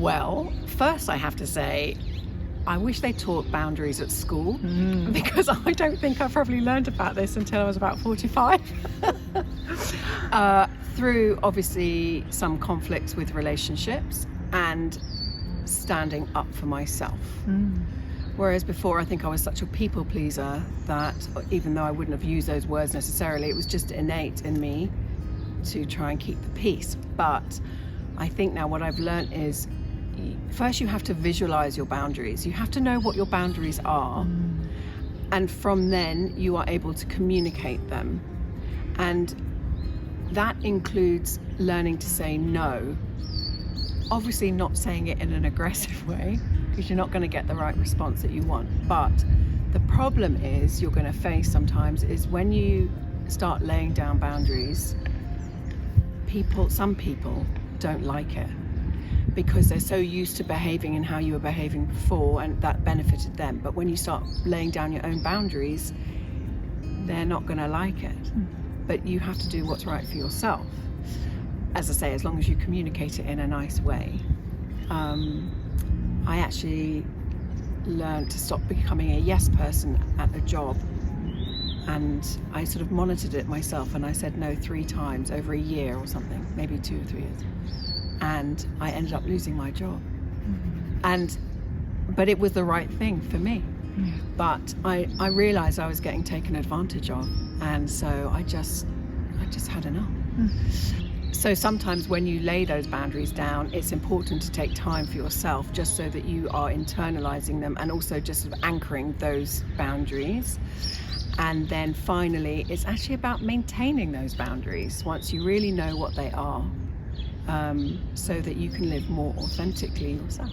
Well, first I have to say, I wish they taught boundaries at school because I don't think I probably learned about this until I was about 45. Through obviously some conflicts with relationships and standing up for myself. Whereas before I think I was such a people pleaser that even though I wouldn't have used those words necessarily, it was just innate in me to try and keep the peace. But I think now what I've learned is first you have to visualize your boundaries. You have to know what your boundaries are. And from then you are able to communicate them. And that includes learning to say no. Obviously not saying it in an aggressive way because you're not going to get the right response that you want. But the problem is you're going to face sometimes is when you start laying down boundaries, some people don't like it because they're so used to behaving in how you were behaving before and that benefited them. But when you start laying down your own boundaries, they're not going to like it. But you have to do what's right for yourself. As I say, as long as you communicate it in a nice way. I actually learned to stop becoming a yes person at a job, and I sort of monitored it myself, and I said no 3 times over a year or something, maybe 2 or 3 years, and I ended up losing my job. But it was the right thing for me. But I realized I was getting taken advantage of, and so I just had enough. So sometimes when you lay those boundaries down, it's important to take time for yourself just so that you are internalizing them and also just sort of anchoring those boundaries. And then finally, it's actually about maintaining those boundaries once you really know what they are, so that you can live more authentically yourself.